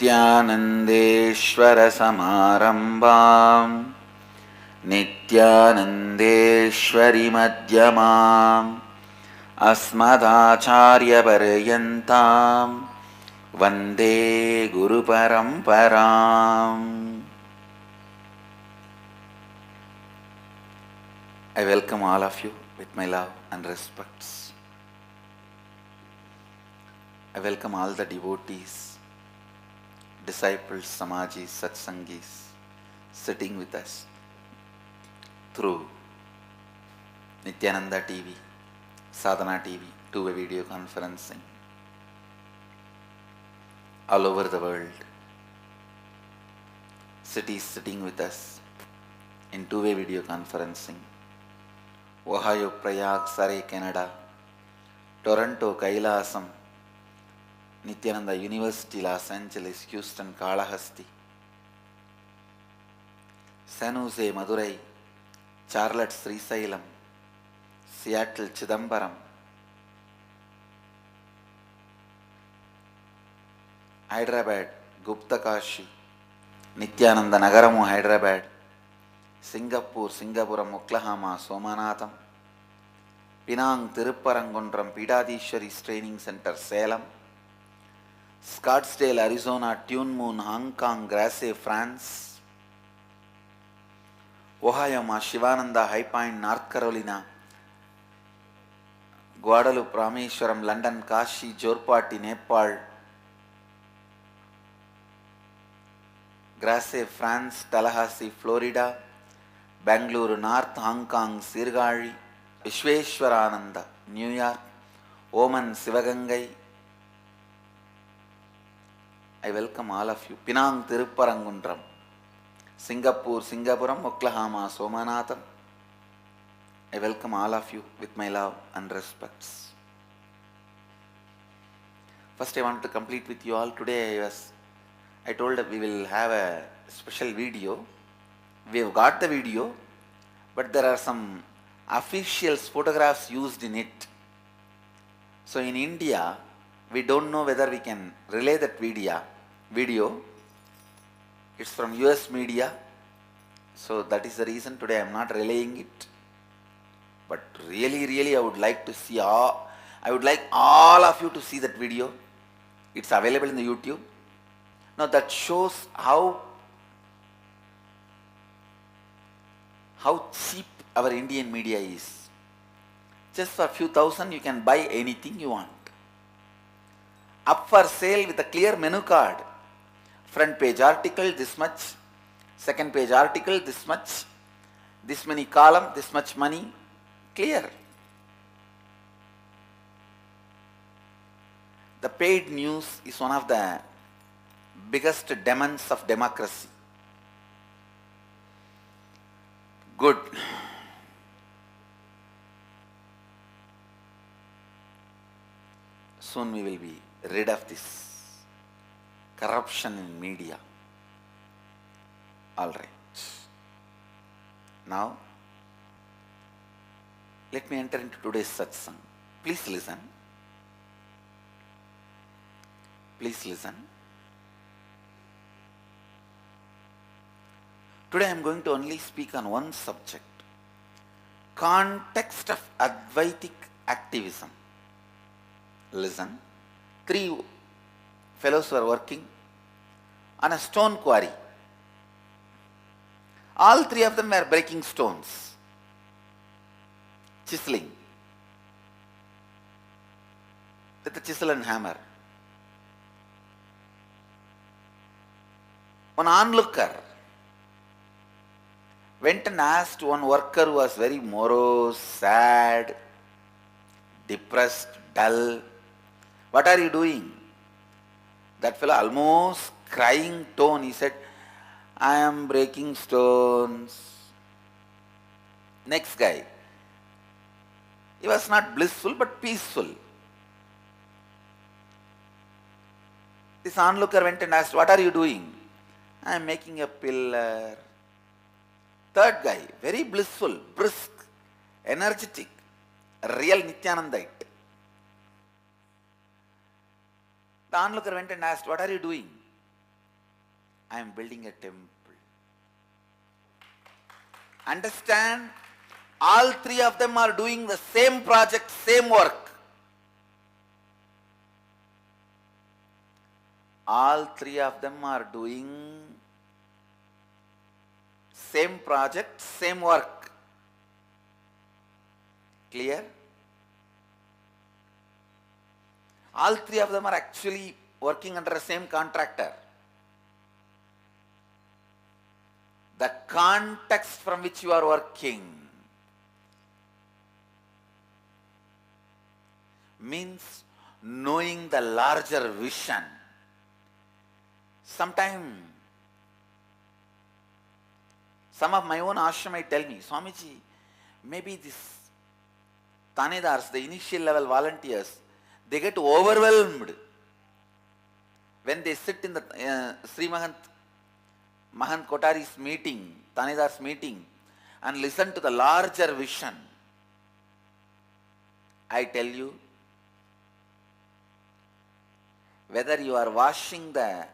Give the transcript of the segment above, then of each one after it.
नित्यानन्देश्वरसमारम्भां नित्यानन्देश्वरिमध्यमाम् अस्मदाचार्यपर्यन्तां वन्दे गुरुपरम्पराम्. I welcome all of you with my love and respects. I welcome all the devotees, disciples, samajis, satsangis sitting with us through Nithyananda TV, Sadhana TV, two-way video conferencing all over the world. Cities sitting with us in two-way video conferencing. Ohio, Prayag, Surrey, Canada, Toronto, Kailasam, Nithyananda University, Los Angeles, Houston, Kalahasti, San Jose, Madurai, Charlotte, Srisailam, Seattle, Chidambaram, Hyderabad, Gupta Kashi, Nithyananda Nagaramu, Hyderabad, Singapore, Singapuram, Oklahoma, Somanatham, Penang, Tirupparangundram, Pidadishwari's Training Center, Salem, Scottsdale, Arizona, Tune Moon, Hong Kong, Grasse, France, Ohio, Shivananda, High Point, North Carolina, Guadalupe, Rameshwaram, London, Kashi, Jorpati, Nepal, Grasse, France, Tallahassee, Florida, Bangalore, North, Hong Kong, Sirgari, Vishweshwarananda, New York, Oman, Sivagangai. I welcome all of you. Penang, Tirupparangundram, Singapore, Singapuram, Oklahoma, Somanatham. I welcome all of you with my love and respects. First, I want to complete with you all. Today I told that we will have a special video. We have got the video, but there are some officials' photographs used in it. So in India, we don't know whether we can relay that video. It's from US media. So that is the reason today I am not relaying it. But really I would like all of you to see that video. It's available in the YouTube. Now that shows how cheap our Indian media is. Just for a few thousand you can buy anything you want. Up for sale with a clear menu card. Front page article this much, second page article this much, this many column, this much money, clear. The paid news is one of the biggest demons of democracy. Good. Soon we will be rid of this corruption in media. All right. Now, let me enter into today's satsang. Please listen. Please listen. Today I am going to only speak on one subject. Context of Advaithic Activism. Listen. 3 fellows were working on a stone quarry. All 3 of them were breaking stones, chiseling with a chisel and hammer. One onlooker went and asked one worker who was very morose, sad, depressed, dull, "What are you doing?" That fellow, almost crying tone, he said, "I am breaking stones." Next guy, he was not blissful but peaceful. This onlooker went and asked, "What are you doing?" "I am making a pillar." Third guy, very blissful, brisk, energetic, a real Nithyanandite. The onlooker went and asked, "What are you doing?" I am building a temple. Understand? All three of them are doing the same project, same work. All three of them are doing same project, same work. Clear? All three of them are actually working under the same contractor. The context from which you are working means knowing the larger vision. Sometimes, some of my own ashram might tell me, Swamiji, maybe these Tanedars, the initial level volunteers, they get overwhelmed when they sit in the Sri Mahant Kotari's meeting, Tanedar's meeting, and listen to the larger vision. I tell you, whether you are washing the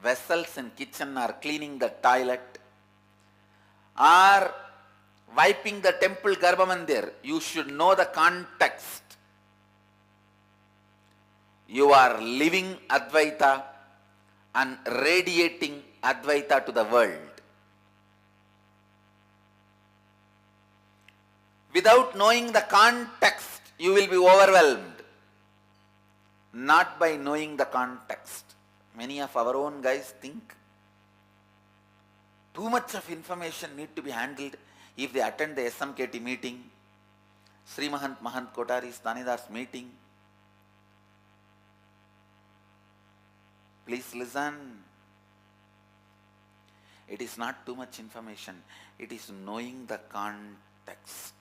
vessels in kitchen or cleaning the toilet or wiping the temple Garbhamandir, you should know the context. You are living Advaita and radiating Advaita to the world. Without knowing the context, you will be overwhelmed. Not by knowing the context. Many of our own guys think too much of information need to be handled if they attend the SMKT meeting, Sri Mahant Kotari's Tanedar's meeting. Please listen. It is not too much information. It is knowing the context.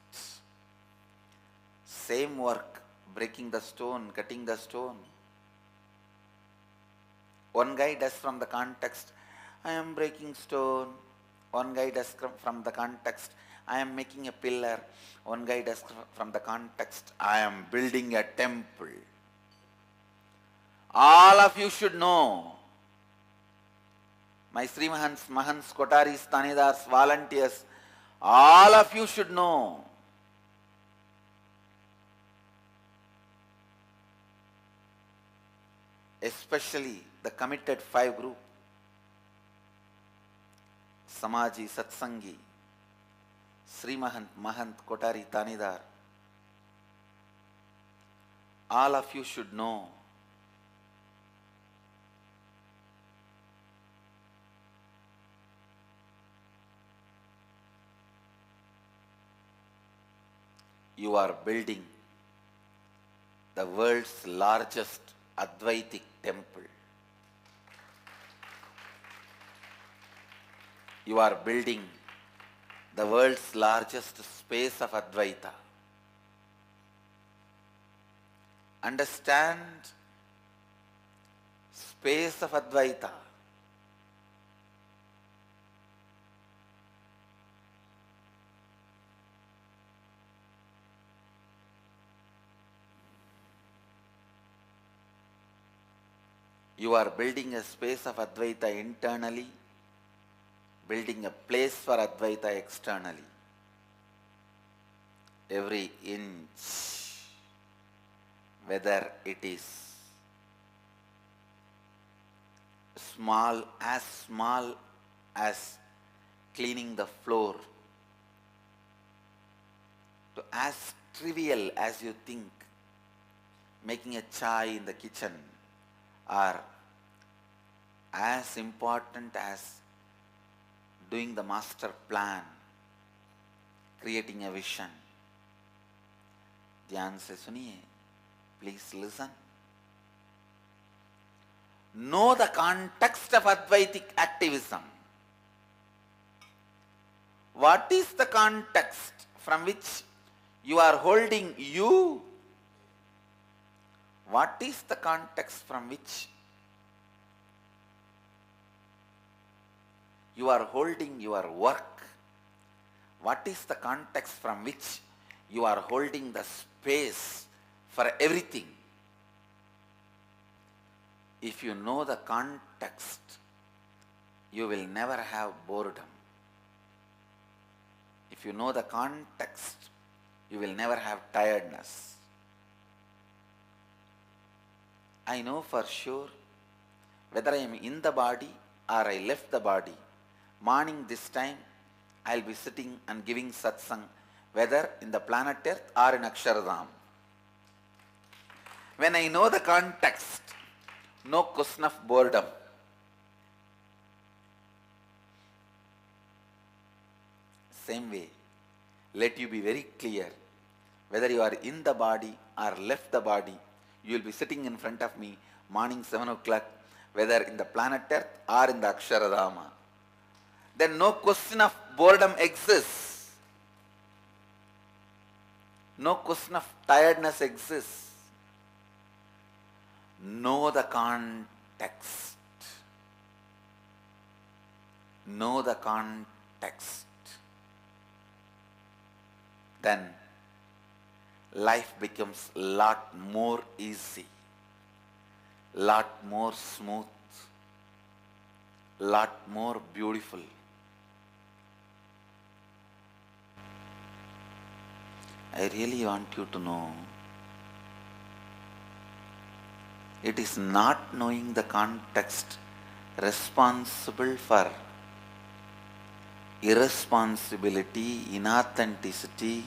Same work, breaking the stone, cutting the stone. One guy does from the context, I am breaking stone. One guy does from the context, I am making a pillar. One guy does from the context, I am building a temple. All of you should know. My Sri Mahants, Kotaris, Tanedars, volunteers, all of you should know. Especially the committed 5 group, Samaji, Satsangi, Sri Mahant, Kotari, Tanedar. All of you should know you are building the world's largest Advaithic temple. You are building the world's largest space of Advaita. Understand? Space of Advaita. You are building a space of Advaita internally, building a place for Advaita externally. Every inch, whether it is small as cleaning the floor, to as trivial as you think, making a chai in the kitchen, are as important as doing the master plan, creating a vision. Dhyan se suniye, please listen. Know the context of Advaithic activism. What is the context from which you are holding you? What is the context from which you are holding your work? What is the context from which you are holding the space for everything? If you know the context, you will never have boredom. If you know the context, you will never have tiredness. I know for sure whether I am in the body or I left the body, morning this time I will be sitting and giving satsang, whether in the planet Earth or in Aksharadham. When I know the context, no question of boredom. Same way, let you be very clear, whether you are in the body or left the body, you will be sitting in front of me morning 7 o'clock, whether in the planet Earth or in the Aksharadhama. Then no question of boredom exists. No question of tiredness exists. Know the context. Know the context. Then life becomes lot more easy, lot more smooth, lot more beautiful. I really want you to know, it is not knowing the context responsible for irresponsibility, inauthenticity,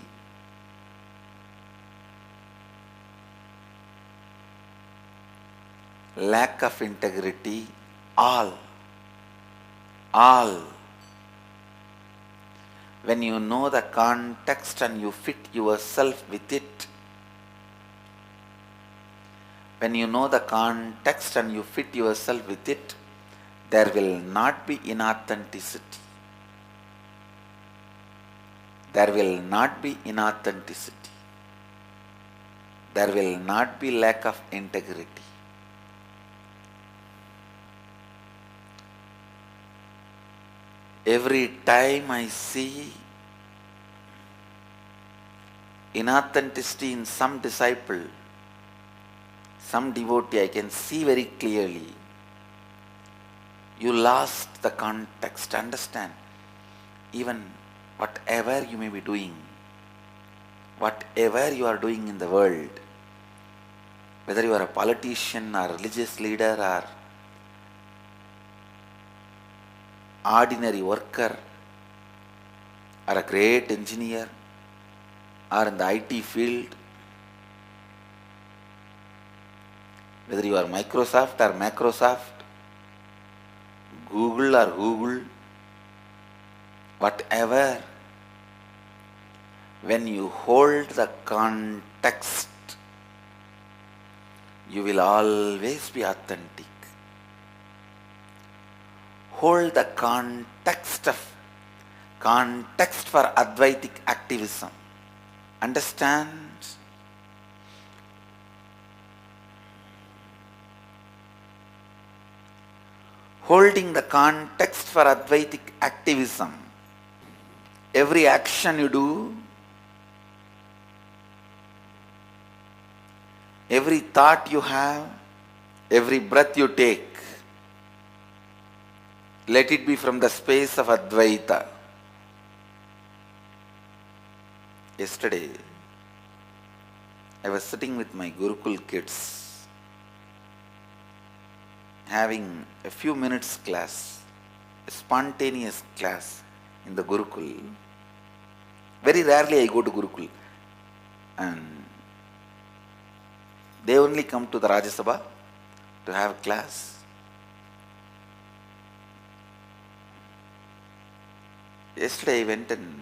lack of integrity, all. When you know the context and you fit yourself with it, when you know the context and you fit yourself with it, there will not be inauthenticity. There will not be inauthenticity. There will not be lack of integrity. Every time I see inauthenticity in some disciple, some devotee, I can see very clearly, you lost the context. Understand, even whatever you may be doing, whatever you are doing in the world, whether you are a politician or religious leader or ordinary worker or a great engineer or in the IT field, whether you are Microsoft or Macrosoft, Google or Google, whatever, when you hold the context, you will always be authentic. Hold the context for Advaithic activism. Understand? Holding the context for Advaithic activism. Every action you do, every thought you have, every breath you take, let it be from the space of Advaita. Yesterday, I was sitting with my Gurukul kids, having a few minutes class, a spontaneous class in the Gurukul. Very rarely I go to Gurukul, and they only come to the Rajya Sabha to have class. Yesterday I went in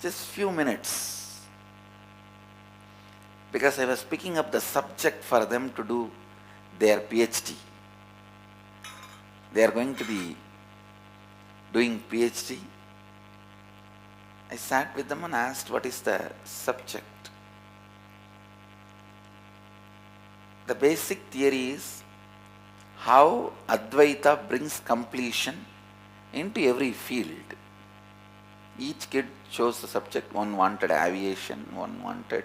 just few minutes because I was picking up the subject for them to do their PhD. They are going to be doing PhD. I sat with them and asked, what is the subject? The basic theory is how Advaita brings completion into every field. Each kid chose the subject. One wanted aviation, one wanted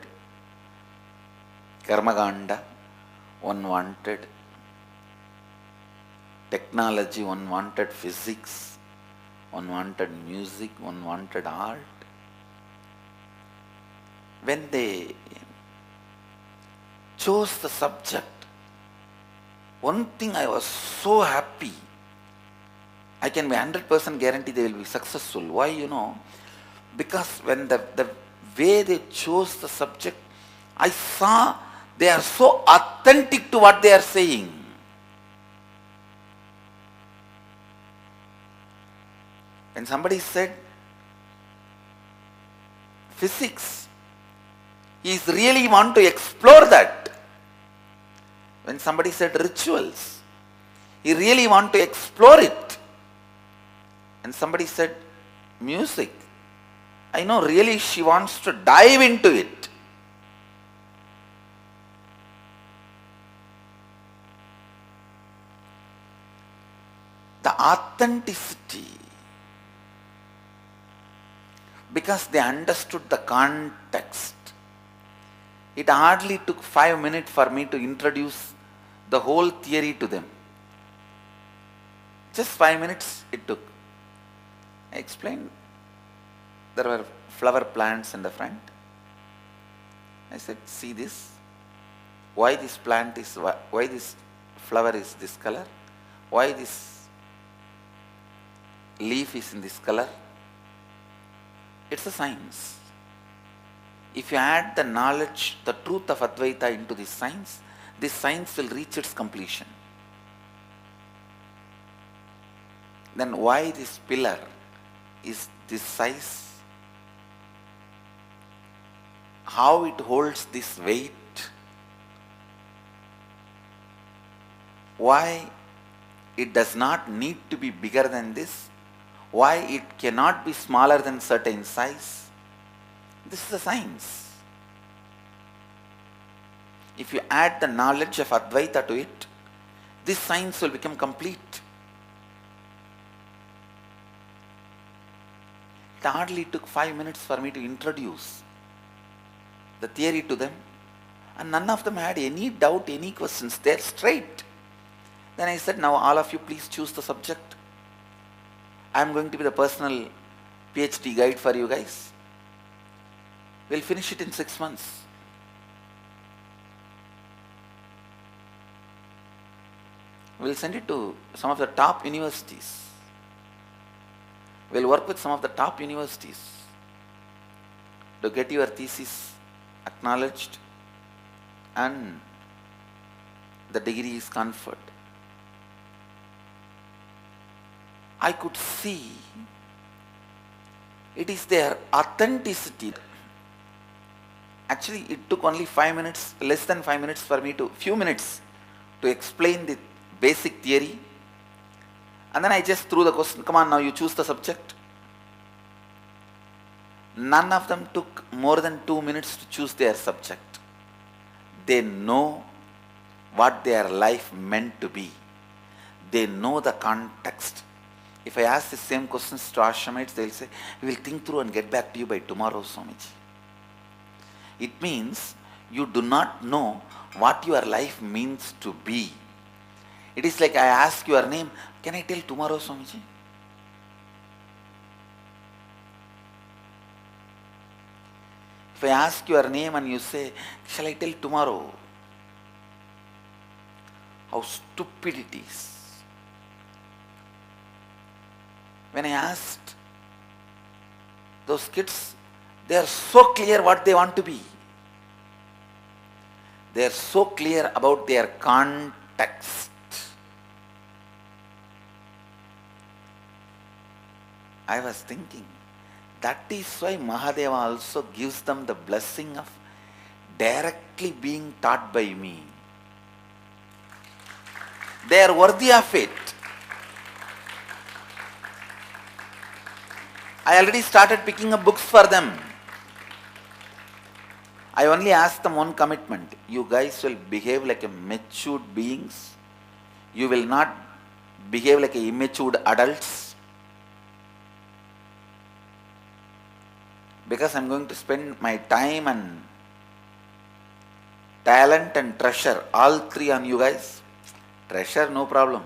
Karmaganda, one wanted technology, one wanted physics, one wanted music, one wanted art. When they chose the subject, one thing I was so happy. I can be 100% guarantee they will be successful. Why, Because when the way they chose the subject, I saw they are so authentic to what they are saying. When somebody said physics, he is really want to explore that. When somebody said rituals, he really want to explore it. And somebody said music, I know really she wants to dive into it. The authenticity, because they understood the context. It hardly took 5 minutes for me to introduce the whole theory to them. Just 5 minutes it took. I explained there were flower plants in the front. I said, see this, why this plant is, why this flower is this color, why this leaf is in this color. It's a science. If you add the knowledge, the truth of Advaita into this science will reach its completion. Then why this pillar is this size? How it holds this weight? Why it does not need to be bigger than this? Why it cannot be smaller than certain size? This is a science. If you add the knowledge of Advaita to it, this science will become complete. It hardly took 5 minutes for me to introduce the theory to them, and none of them had any doubt, any questions. They're straight. Then I said, now all of you please choose the subject. I am going to be the personal PhD guide for you guys. We'll finish it in 6 months. We'll send it to some of the top universities. We'll work with some of the top universities to get your thesis acknowledged and the degree is conferred. I could see it is their authenticity. Actually, it took only 5 minutes, less than 5 minutes for me to, few minutes to explain the basic theory. And then I just threw the question, come on now, you choose the subject. None of them took more than 2 minutes to choose their subject. They know what their life meant to be. They know the context. If I ask the same questions to ashramites, they will say, we will think through and get back to you by tomorrow, Swamiji. It means you do not know what your life means to be. It is like I ask your name, can I tell tomorrow, Swamiji? If I ask your name and you say, shall I tell tomorrow? How stupid it is. When I asked those kids, they are so clear what they want to be. They are so clear about their context. I was thinking, that is why Mahadeva also gives them the blessing of directly being taught by me. They are worthy of it. I already started picking up books for them. I only asked them one commitment. You guys will behave like a matured beings. You will not behave like a immature adults. Because I am going to spend my time and talent and treasure, all three on you guys. Treasure, no problem.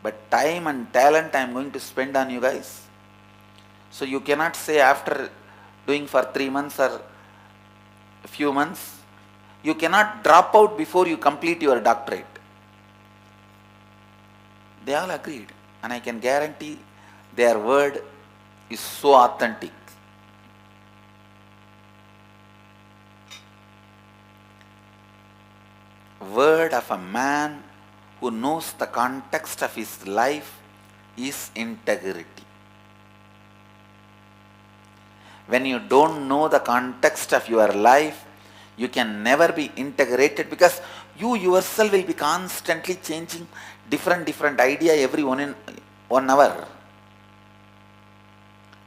But time and talent I am going to spend on you guys. So you cannot say after doing for 3 months or a few months, you cannot drop out before you complete your doctorate. They all agreed, and I can guarantee their word is so authentic. Word of a man who knows the context of his life is integrity. When you don't know the context of your life, you can never be integrated, because you yourself will be constantly changing different idea every 1 hour.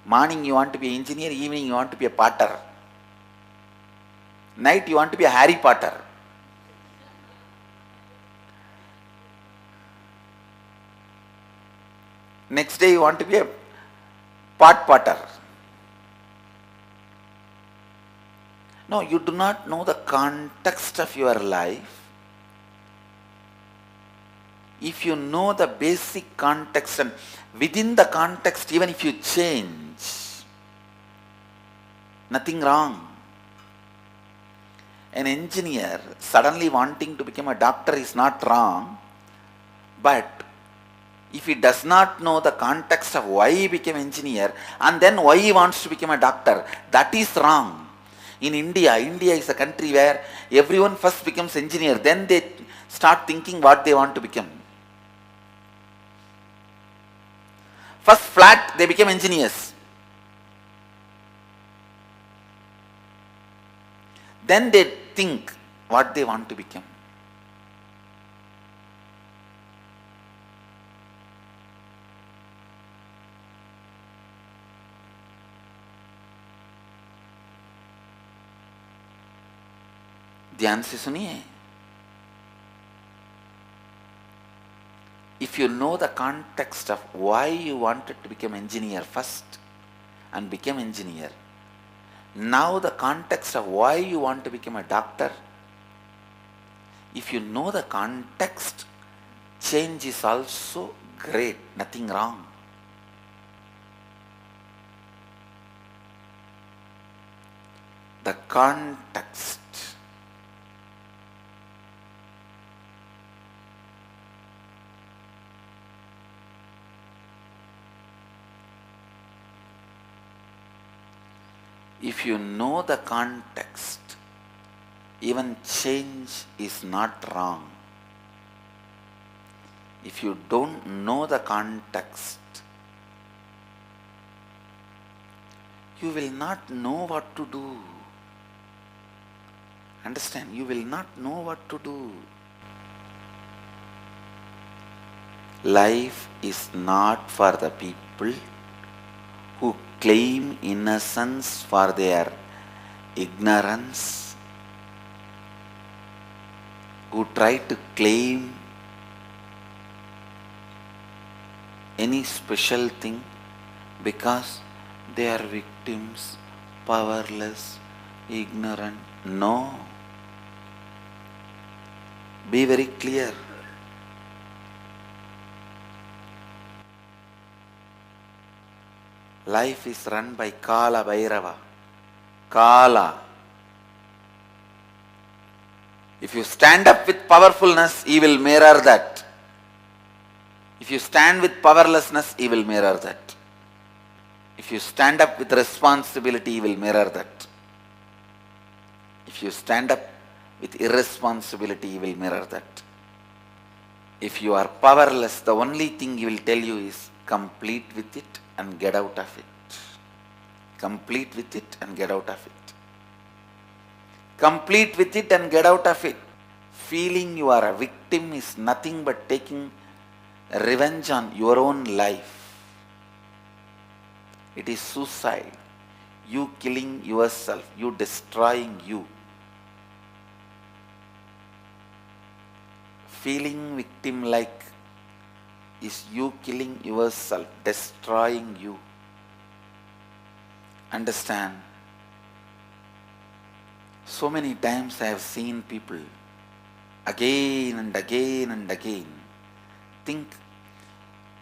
Morning you want to be an engineer, evening you want to be a potter. Night you want to be a Harry Potter. Next day you want to be a potter. No, you do not know the context of your life. If you know the basic context, and within the context, even if you change, nothing wrong. An engineer suddenly wanting to become a doctor is not wrong, but if he does not know the context of why he became engineer and then why he wants to become a doctor, that is wrong. In India is a country where everyone first becomes engineer, then they start thinking what they want to become. First flat, they become engineers. Then they think what they want to become. ध्यान से सुनिए. If you know the context of why you wanted to become engineer first and become engineer, now the context of why you want to become a doctor, if you know the context, change is also great, nothing wrong. The context. If you know the context, even change is not wrong. If you don't know the context, you will not know what to do. Understand? You will not know what to do. Life is not for the people who claim innocence for their ignorance, who try to claim any special thing because they are victims, powerless, ignorant. No. Be very clear. Life is run by Kala Bhairava. Kala. If you stand up with powerfulness, he will mirror that. If you stand with powerlessness, he will mirror that. If you stand up with responsibility, he will mirror that. If you stand up with irresponsibility, he will mirror that. If you are powerless, the only thing he will tell you is complete with it and get out of it. Complete with it and get out of it. Complete with it and get out of it. Feeling you are a victim is nothing but taking revenge on your own life. It is suicide. You killing yourself, you destroying you. Feeling victim-like is you killing yourself, destroying you. Understand? So many times I have seen people again and again and again think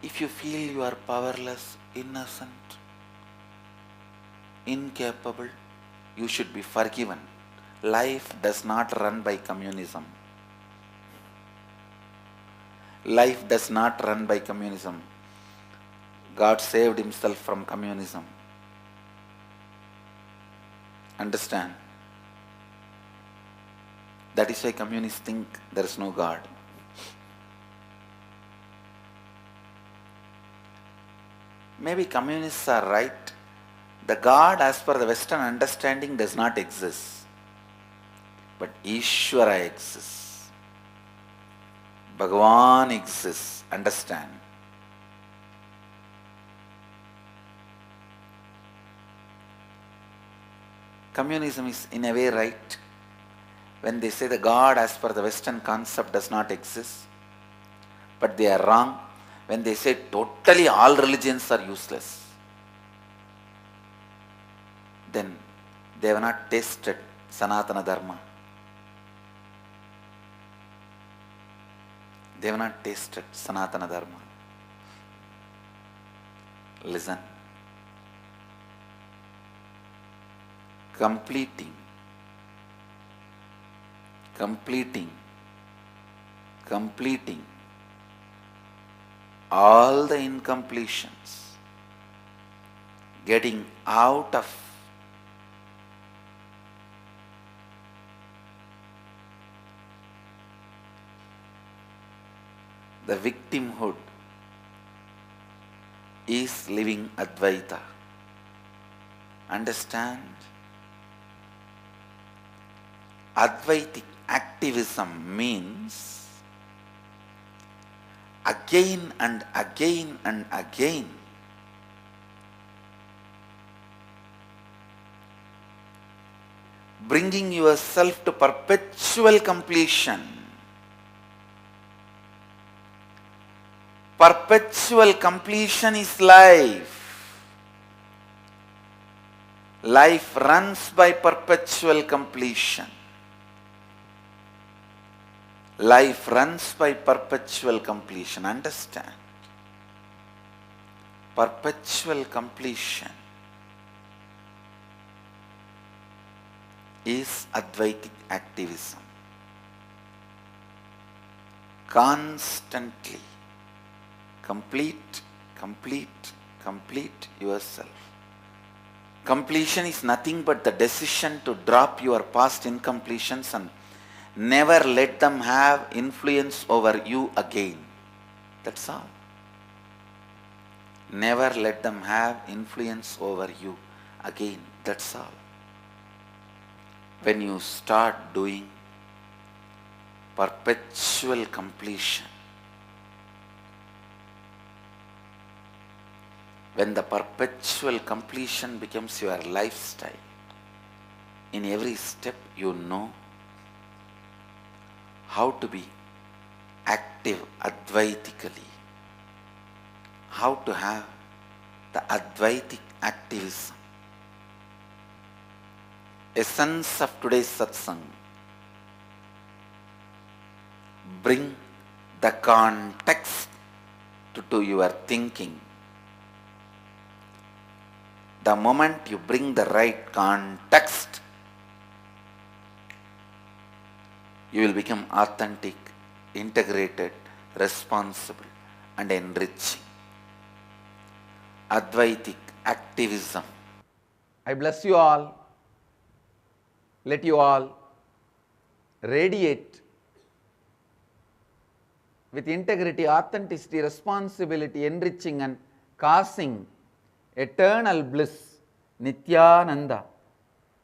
if you feel you are powerless, innocent, incapable, you should be forgiven. Life does not run by communism. Life does not run by communism. God saved himself from communism. Understand? That is why communists think there is no God. Maybe communists are right. The God as per the Western understanding does not exist. But Ishvara exists. Bhagavan exists. Understand? Communism is in a way right when they say the God as per the Western concept does not exist. But they are wrong when they say totally all religions are useless. Then they have not tasted Sanatana Dharma. They have not tasted Sanatana Dharma. Listen. Completing all the incompletions, getting out of the victimhood is living Advaita. Understand? Advaithic activism means again and again and again bringing yourself to perpetual completion. Perpetual completion is life. Life runs by perpetual completion. Life runs by perpetual completion. Understand? Perpetual completion is Advaithic activism. Constantly complete yourself. Completion is nothing but the decision to drop your past incompletions and never let them have influence over you again. That's all. Never let them have influence over you again. That's all. When you start doing perpetual completion, when the perpetual completion becomes your lifestyle, in every step you know how to be active Advaitically, how to have the Advaithic activism. Essence of today's Satsang: bring the context to your thinking. The moment you bring the right context, you will become authentic, integrated, responsible, and enriching. Advaithic activism. I bless you all. Let you all radiate with integrity, authenticity, responsibility, enriching and causing eternal bliss. Nithyananda.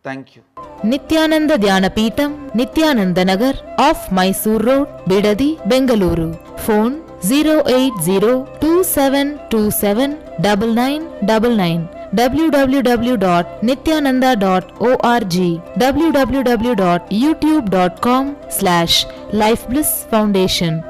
Thank you. Nithyananda Dhyanapītam, Nithyananda Nagar, off Mysore Road, Bidadi, Bengaluru. Phone 08027279999. www.nithyananda.org, www.youtube.com/Life Bliss Foundation.